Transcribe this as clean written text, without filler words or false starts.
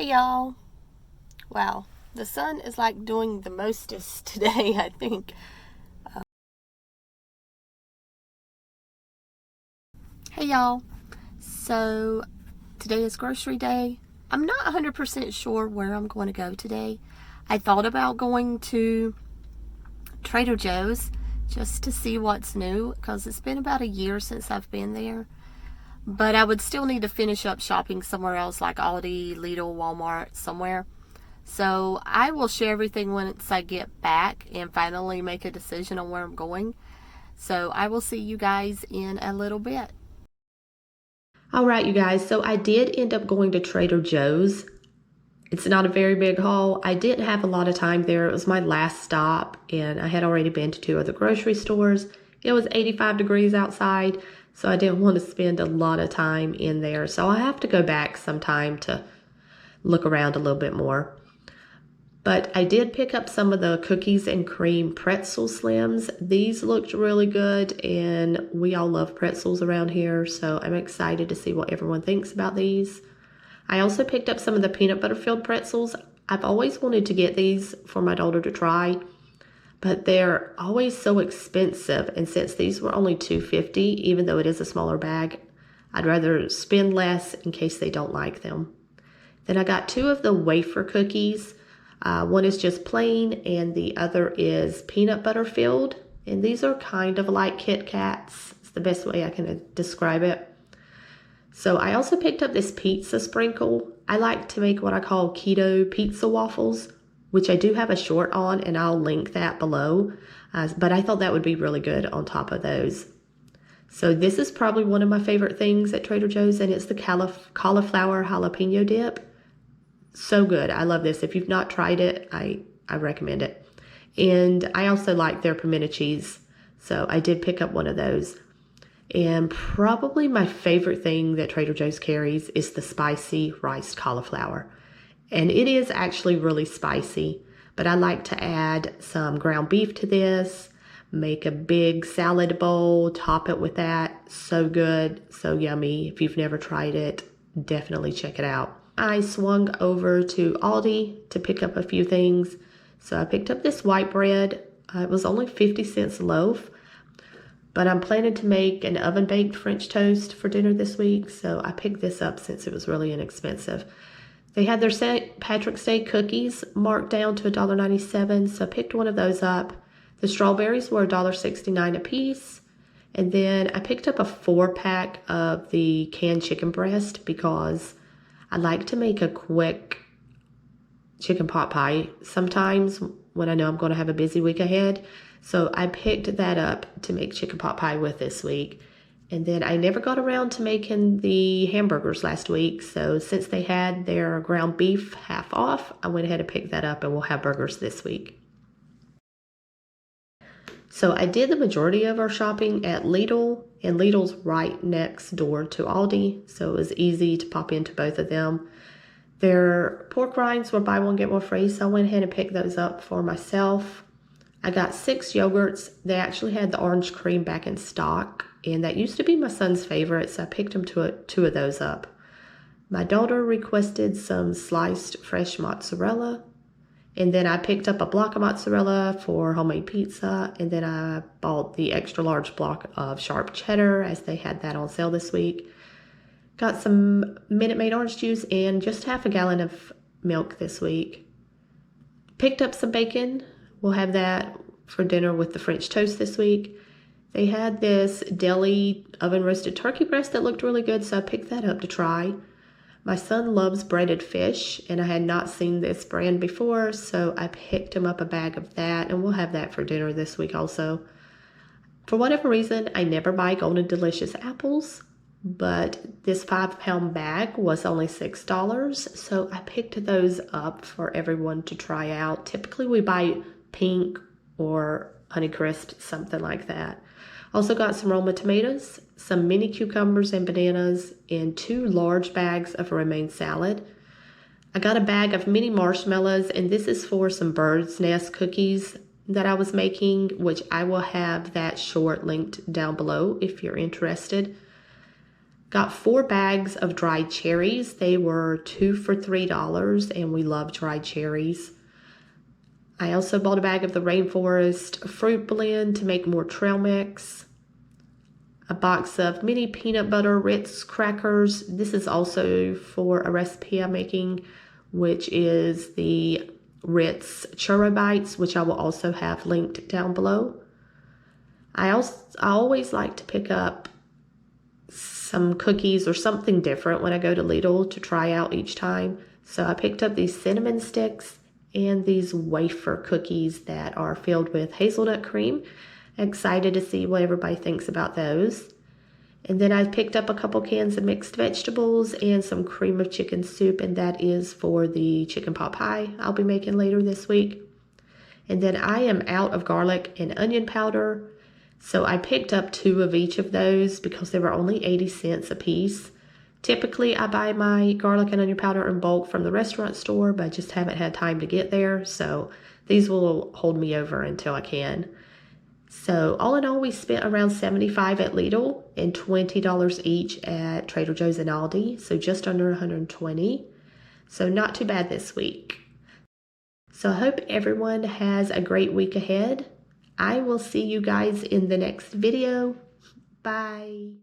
Hey y'all. Wow, the sun is like doing the mostest today, I think. Hey y'all. So, today is grocery day. I'm not 100% sure where I'm going to go today. I thought about going to Trader Joe's just to see what's new because it's been about a year since I've been there. But I would still need to finish up shopping somewhere else like Aldi, Lidl, Walmart, somewhere. So I will share everything once I get back and finally make a decision on where I'm going. So I will see you guys in a little bit. All right, you guys. So I did end up going to Trader Joe's. It's not a very big haul. I didn't have a lot of time there. It was my last stop, and I had already been to 2 other grocery stores. It was 85 degrees outside, so I didn't want to spend a lot of time in there. So I have to go back sometime to look around a little bit more. But I did pick up some of the cookies and cream pretzel slims. These looked really good, and we all love pretzels around here, so I'm excited to see what everyone thinks about these. I also picked up some of the peanut butter filled pretzels. I've always wanted to get these for my daughter to try, but they're always so expensive, and since these were only $2.50, even though it is a smaller bag, I'd rather spend less in case they don't like them. Then I got 2 of the wafer cookies. One is just plain and the other is peanut butter filled. And these are kind of like Kit Kats. It's the best way I can describe it. So I also picked up this pizza sprinkle. I like to make what I call keto pizza waffles, which I do have a short on, and I'll link that below. But I thought that would be really good on top of those. So this is probably one of my favorite things at Trader Joe's, and it's the cauliflower jalapeno dip. So good. I love this. If you've not tried it, I recommend it. And I also like their pimento cheese. So I did pick up one of those. And probably my favorite thing that Trader Joe's carries is the spicy riced cauliflower. And it is actually really spicy, but I like to add some ground beef to this, make a big salad bowl, top it with that. So good, so yummy. If you've never tried it, definitely check it out. I swung over to Aldi to pick up a few things. So I picked up this white bread. It was only 50 cents a loaf, but I'm planning to make an oven-baked French toast for dinner this week, so I picked this up since it was really inexpensive. They had their St. Patrick's Day cookies marked down to $1.97, so I picked one of those up. The strawberries were $1.69 a piece. And then I picked up a 4-pack of the canned chicken breast because I like to make a quick chicken pot pie sometimes when I know I'm going to have a busy week ahead. So I picked that up to make chicken pot pie with this week. And then I never got around to making the hamburgers last week. So since they had their ground beef half off, I went ahead and picked that up, and we'll have burgers this week. So I did the majority of our shopping at Lidl, and Lidl's right next door to Aldi, so it was easy to pop into both of them. Their pork rinds were buy one, get one free, so I went ahead and picked those up for myself. I got 6 yogurts. They actually had the orange cream back in stock, and that used to be my son's favorite, so I picked him 2 of those up. My daughter requested some sliced fresh mozzarella. And then I picked up a block of mozzarella for homemade pizza. And then I bought the extra large block of sharp cheddar as they had that on sale this week. Got some Minute Maid orange juice and just half a gallon of milk this week. Picked up some bacon. We'll have that for dinner with the French toast this week. They had this deli oven roasted turkey breast that looked really good, so I picked that up to try. My son loves breaded fish, and I had not seen this brand before, so I picked him up a bag of that, and we'll have that for dinner this week also. For whatever reason, I never buy Golden Delicious apples, but this 5-pound bag was only $6, so I picked those up for everyone to try out. Typically, we buy pink or Honeycrisp, something like that. Also got some Roma tomatoes, some mini cucumbers and bananas, and 2 large bags of romaine salad. I got a bag of mini marshmallows, and this is for some bird's nest cookies that I was making, which I will have that short linked down below if you're interested. Got 4 bags of dried cherries. They were 2 for $3, and we love dried cherries. I also bought a bag of the Rainforest fruit blend to make more trail mix. A box of mini peanut butter Ritz crackers. This is also for a recipe I'm making, which is the Ritz churro bites, which I will also have linked down below. I always like to pick up some cookies or something different when I go to Lidl to try out each time. So I picked up these cinnamon sticks and these wafer cookies that are filled with hazelnut cream. Excited to see what everybody thinks about those. And then I picked up a couple cans of mixed vegetables and some cream of chicken soup, and that is for the chicken pot pie I'll be making later this week. And then I am out of garlic and onion powder, so I picked up 2 of each of those because they were only 80 cents a piece. Typically, I buy my garlic and onion powder in bulk from the restaurant store, but I just haven't had time to get there, so these will hold me over until I can. So all in all, we spent around $75 at Lidl and $20 each at Trader Joe's and Aldi, so just under $120. So not too bad this week. So I hope everyone has a great week ahead. I will see you guys in the next video. Bye.